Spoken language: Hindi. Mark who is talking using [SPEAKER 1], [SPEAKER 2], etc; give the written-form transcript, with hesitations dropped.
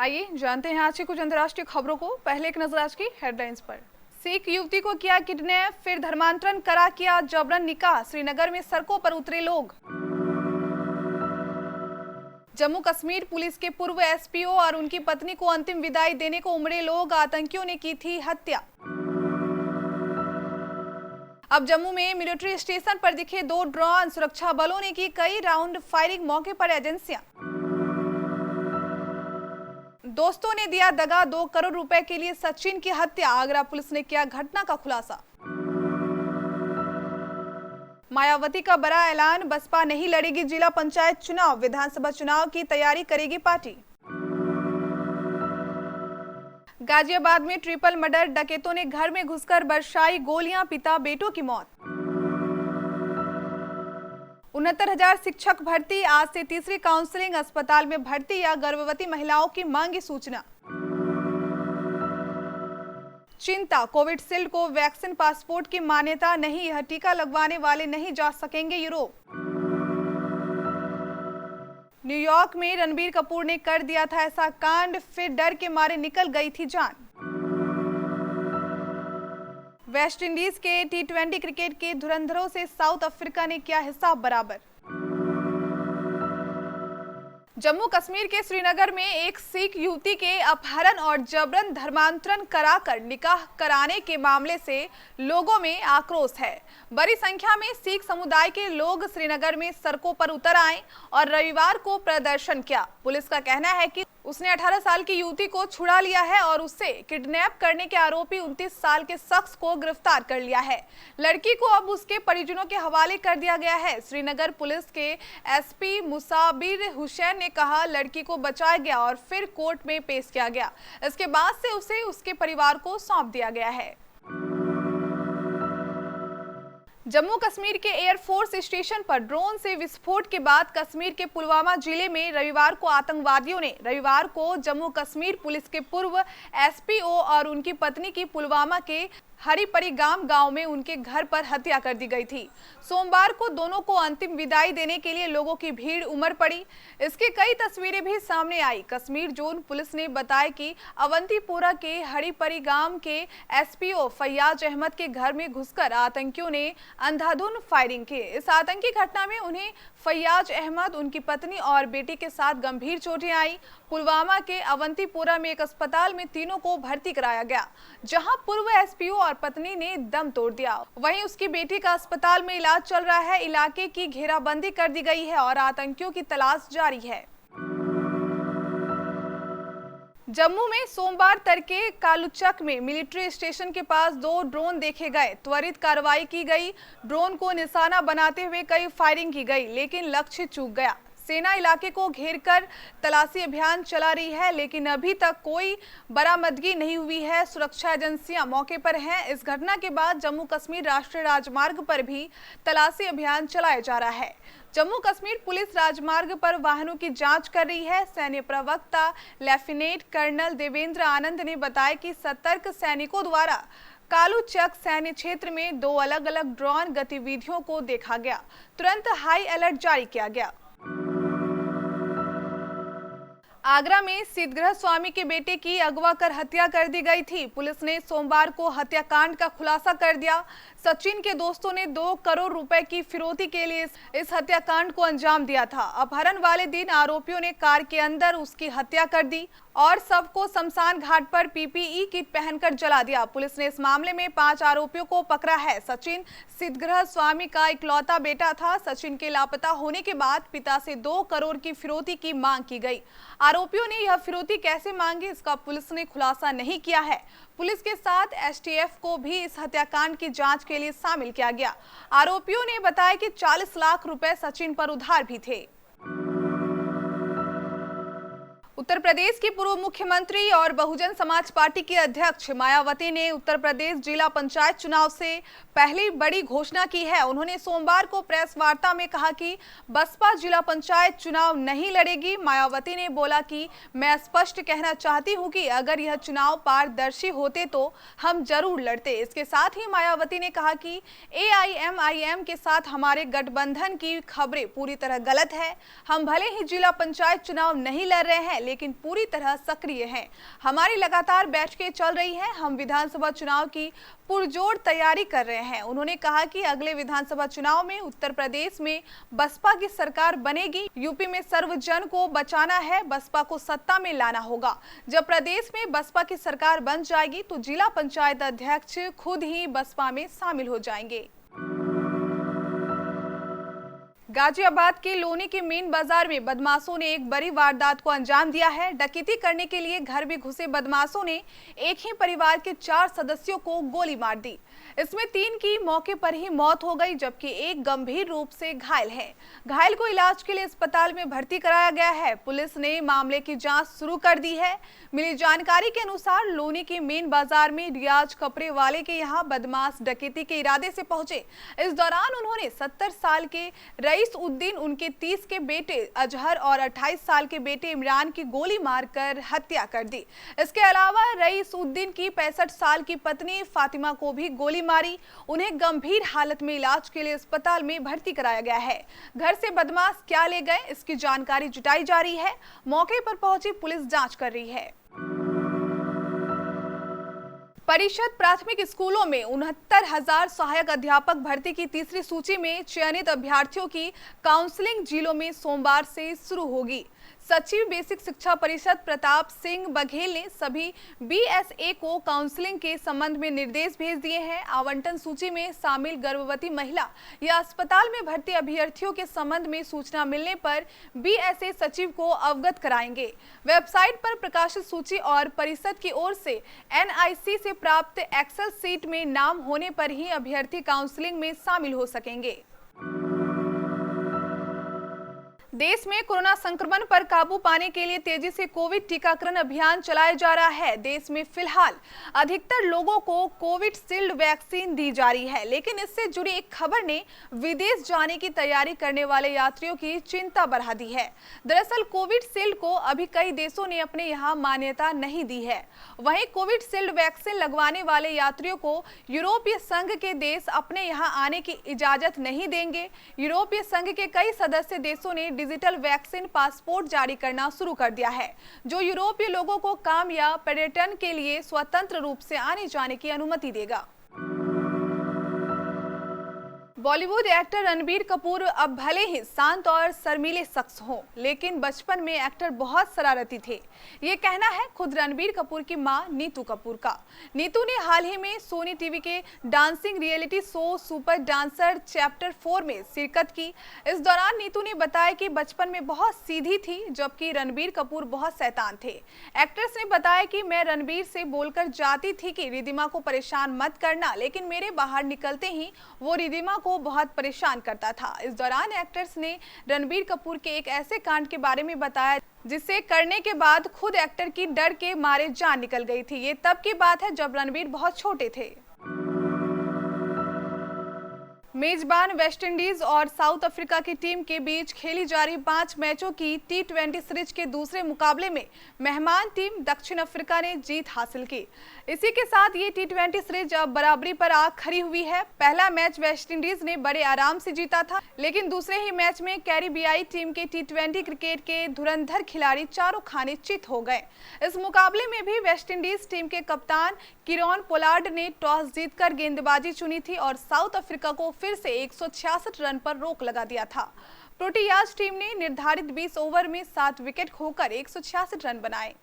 [SPEAKER 1] आइए जानते हैं आज की कुछ अंतर्राष्ट्रीय खबरों को। पहले एक नजर आज की हेडलाइंस पर। सिख युवती को किया किडनैप, फिर धर्मांतरण करा किया जबरन निकाह, श्रीनगर में सड़कों पर उतरे लोग। जम्मू कश्मीर पुलिस के पूर्व एसपीओ और उनकी पत्नी को अंतिम विदाई देने को उमड़े लोग, आतंकियों ने की थी हत्या। अब जम्मू में मिलिट्री स्टेशन पर दिखे 2 ड्रोन, सुरक्षा बलों ने की कई राउंड फायरिंग, मौके पर एजेंसियां। दोस्तों ने दिया दगा, 2 करोड़ रुपए के लिए सचिन की हत्या, आगरा पुलिस ने किया घटना का खुलासा। मायावती का बड़ा ऐलान, बसपा नहीं लड़ेगी जिला पंचायत चुनाव, विधानसभा चुनाव की तैयारी करेगी पार्टी। गाजियाबाद में ट्रिपल मर्डर, डकैतों ने घर में घुसकर बरसाई गोलियां, पिता बेटों की मौत। 69,000 शिक्षक भर्ती, आज से तीसरी काउंसलिंग, अस्पताल में भर्ती या गर्भवती महिलाओं की मांगी सूचना। चिंता, कोविडशील्ड को वैक्सीन पासपोर्ट की मान्यता नहीं, यह टीका लगवाने वाले नहीं जा सकेंगे यूरोप। न्यूयॉर्क में रणबीर कपूर ने कर दिया था ऐसा कांड, फिर डर के मारे निकल गई थी जान। वेस्टइंडीज के T20 क्रिकेट के धुरंधरों से साउथ अफ्रीका ने किया हिसाब बराबर। जम्मू कश्मीर के श्रीनगर में एक सिख युवती के अपहरण और जबरन धर्मांतरण कराकर निकाह कराने के मामले से लोगों में आक्रोश है। बड़ी संख्या में सिख समुदाय के लोग श्रीनगर में सड़कों पर उतर आए और रविवार को प्रदर्शन किया। पुलिस का कहना है कि उसने 18 साल की युवती को छुड़ा लिया है और उससे किडनैप करने के आरोपी 29 साल के शख्स को गिरफ्तार कर लिया है। लड़की को अब उसके परिजनों के हवाले कर दिया गया है। श्रीनगर पुलिस के एसपी मुसाबिर हुसैन ने कहा, लड़की को बचाया गया और फिर कोर्ट में पेश किया गया। इसके बाद से उसे उसके परिवार को सौंप दिया गया है। जम्मू कश्मीर के एयरफोर्स स्टेशन पर ड्रोन से विस्फोट के बाद कश्मीर के पुलवामा जिले में रविवार को आतंकवादियों ने जम्मू कश्मीर पुलिस के पूर्व एसपीओ और उनकी पत्नी की पुलवामा के हरिपरी गांव में उनके घर पर हत्या कर दी गई थी। सोमवार को दोनों को अंतिम विदाई देने के लिए लोगों की भीड़ उमड़ पड़ी। इसकी कई तस्वीरें भी सामने आई। कश्मीर जोन पुलिस ने बताया कि अवंतीपोरा के हरिपरी गांव के एसपीओ फैयाज अहमद के घर में घुसकर आतंकियों ने अंधाधुंध फायरिंग की। इस आतंकी घटना में उन्हें फैयाज अहमद, उनकी पत्नी और बेटी के साथ गंभीर चोटें आई। पुलवामा के अवंतीपोरा में एक अस्पताल में तीनों को भर्ती कराया गया, जहां पूर्व एसपीओ और पत्नी ने दम तोड़ दिया। वहीं उसकी बेटी का अस्पताल में इलाज चल रहा है। इलाके की घेराबंदी कर दी गई है और आतंकियों की तलाश जारी है। जम्मू में सोमवार तड़के कालूचक में मिलिट्री स्टेशन के पास 2 ड्रोन देखे गए। त्वरित कार्रवाई की गई। ड्रोन को निशाना बनाते हुए कई फायरिंग की गई, लेकिन लक्ष्य चूक गया। सेना इलाके को घेरकर तलाशी अभियान चला रही है, लेकिन अभी तक कोई बरामदगी नहीं हुई है। सुरक्षा एजेंसियां मौके पर हैं। इस घटना के बाद जम्मू कश्मीर राष्ट्रीय राजमार्ग पर भी तलाशी अभियान चलाया जा रहा है। जम्मू कश्मीर पुलिस राजमार्ग पर वाहनों की जांच कर रही है। सैन्य प्रवक्ता लेफ्टिनेंट कर्नल देवेंद्र आनंद ने बताया कि सतर्क सैनिकों द्वारा कालूचक सैन्य क्षेत्र में 2 अलग-अलग ड्रोन गतिविधियों को देखा गया। तुरंत हाई अलर्ट जारी किया गया। आगरा में शीतगृह स्वामी के बेटे की अगवा कर हत्या कर दी गई थी। पुलिस ने सोमवार को हत्याकांड का खुलासा कर दिया। सचिन के दोस्तों ने 2 करोड़ रुपए की फिरौती के लिए इस हत्याकांड को अंजाम दिया था। अपहरण वाले दिन आरोपियों ने कार के अंदर उसकी हत्या कर दी और शव को शमशान घाट पर पीपीई किट पहनकर जला दिया। पुलिस ने इस मामले में 5 आरोपियों को पकड़ा है। सचिन शीतगृह स्वामी का इकलौता बेटा था। सचिन के लापता होने के बाद पिता से 2 करोड़ की फिरौती की मांग की गई। आरोपियों ने यह फिरौती कैसे मांगी, इसका पुलिस ने खुलासा नहीं किया है। पुलिस के साथ एसटीएफ को भी इस हत्याकांड की जांच के लिए शामिल किया गया। आरोपियों ने बताया कि 40 लाख रुपए सचिन पर उधार भी थे। उत्तर प्रदेश की पूर्व मुख्यमंत्री और बहुजन समाज पार्टी की अध्यक्ष मायावती ने उत्तर प्रदेश जिला पंचायत चुनाव से पहली बड़ी घोषणा की है। उन्होंने सोमवार को प्रेस वार्ता में कहा कि बसपा जिला पंचायत चुनाव नहीं लड़ेगी। मायावती ने बोला कि मैं स्पष्ट कहना चाहती हूं कि अगर यह चुनाव पारदर्शी होते तो हम जरूर लड़ते। इसके साथ ही मायावती ने कहा कि AIMIM के साथ हमारे गठबंधन की खबरें पूरी तरह गलत है। हम भले ही जिला पंचायत चुनाव नहीं लड़ रहे हैं, लेकिन पूरी तरह सक्रिय हैं। हमारी लगातार बैठकें चल रही हैं। हम विधानसभा चुनाव की पुरजोर तैयारी कर रहे हैं। उन्होंने कहा कि अगले विधानसभा चुनाव में उत्तर प्रदेश में बसपा की सरकार बनेगी। यूपी में सर्वजन को बचाना है, बसपा को सत्ता में लाना होगा। जब प्रदेश में बसपा की सरकार बन जाएगी तो जिला पंचायत अध्यक्ष खुद ही बसपा में शामिल हो जाएंगे। गाजियाबाद के लोनी के मेन बाजार में बदमाशों ने एक बड़ी वारदात को अंजाम दिया है। डकैती करने के लिए घर में घुसे बदमाशों ने एक ही परिवार के 4 सदस्यों को गोली मार दी। इसमें 3 की मौके पर ही मौत हो गई, जबकि एक गंभीर रूप से घायल है। घायल को इलाज के लिए अस्पताल में भर्ती कराया गया है। पुलिस ने मामले की जांच शुरू कर दी है। मिली जानकारी के अनुसार लोनी के मेन बाजार में रियाज कपड़े वाले के यहाँ बदमाश डकैती के इरादे से पहुंचे। इस दौरान उन्होंने 70 साल के रईस उद्दीन, उनके 30 के बेटे अजहर और 28 साल के बेटे इमरान की गोली मारकर हत्या कर दी। इसके अलावा रईस उद्दीन की 65 साल की पत्नी फातिमा को भी गोली मारी। उन्हें गंभीर हालत में इलाज के लिए अस्पताल में भर्ती कराया गया है। घर से बदमाश क्या ले गए, इसकी जानकारी जुटाई जा रही है। मौके पर पहुंची पुलिस जांच कर रही है। परिषद प्राथमिक स्कूलों में 69,000 सहायक अध्यापक भर्ती की तीसरी सूची में चयनित अभ्यर्थियों की काउंसलिंग जिलों में सोमवार से शुरू होगी। सचिव बेसिक शिक्षा परिषद प्रताप सिंह बघेल ने सभी बीएसए को काउंसलिंग के संबंध में निर्देश भेज दिए हैं। आवंटन सूची में शामिल गर्भवती महिला या अस्पताल में भर्ती अभ्यर्थियों के संबंध में सूचना मिलने पर बीएसए सचिव को अवगत कराएंगे। वेबसाइट पर प्रकाशित सूची और परिषद की ओर से एनआईसी से प्राप्त एक्सेल सीट में नाम होने पर ही अभ्यर्थी काउंसलिंग में शामिल हो सकेंगे। देश में कोरोना संक्रमण पर काबू पाने के लिए तेजी से कोविड टीकाकरण अभियान चलाया जा रहा है। देश में फिलहाल अधिकतर लोगों को कोविशील्ड वैक्सीन दी जा रही है, लेकिन इससे जुड़ी एक खबर ने विदेश जाने की तैयारी करने वाले यात्रियों की चिंता बढ़ा दी है। दरअसल कोविशील्ड को अभी कई देशों ने अपने यहाँ मान्यता नहीं दी है। वहीं कोविशील्ड वैक्सीन लगवाने वाले यात्रियों को यूरोपीय संघ के देश अपने यहाँ आने की इजाजत नहीं देंगे। यूरोपीय संघ के कई सदस्य देशों ने डिजिटल वैक्सीन पासपोर्ट जारी करना शुरू कर दिया है, जो यूरोपीय लोगों को काम या पर्यटन के लिए स्वतंत्र रूप से आने जाने की अनुमति देगा। बॉलीवुड एक्टर रणबीर कपूर अब भले ही शांत और शर्मीले शख्स हों, लेकिन बचपन में एक्टर बहुत शरारती थे। ये कहना है खुद रणबीर कपूर की मां नीतू कपूर का। नीतू ने हाल ही में सोनी टीवी के dancing reality show super dancer chapter 4 में शिरकत की। इस दौरान नीतू ने बताया कि बचपन में बहुत सीधी थी, जबकि रणबीर कपूर बहुत शैतान थे। एक्ट्रेस ने बताया कि मैं रणबीर से बोलकर जाती थी कि रिदिमा को परेशान मत करना, लेकिन मेरे बाहर निकलते ही वो रिदिमा को बहुत परेशान करता था। इस दौरान एक्ट्रेस ने रणबीर कपूर के एक ऐसे कांड के बारे में बताया जिसे करने के बाद खुद एक्टर की डर के मारे जान निकल गई थी। ये तब की बात है जब रणबीर बहुत छोटे थे। मेजबान वेस्टइंडीज और साउथ अफ्रीका की टीम के बीच खेली जा रही 5 मैचों की टी20 सीरीज के दूसरे मुकाबले में मेहमान टीम दक्षिण अफ्रीका ने जीत हासिल की। इसी के साथ ये टी20 सीरीज अब बराबरी पर आ खड़ी हुई है। पहला मैच वेस्टइंडीज ने बड़े आराम से जीता था, लेकिन दूसरे ही मैच में कैरिबियाई टीम के टी20 क्रिकेट के धुरंधर खिलाड़ी चारों खाने चित हो गए। इस मुकाबले में भी वेस्टइंडीज टीम के कप्तान कीरोन पोलार्ड ने टॉस जीतकर गेंदबाजी चुनी थी और साउथ अफ्रीका को फिर से 166 रन पर रोक लगा दिया था। प्रोटियाज टीम ने निर्धारित 20 ओवर में 7 विकेट खोकर 166 रन बनाए।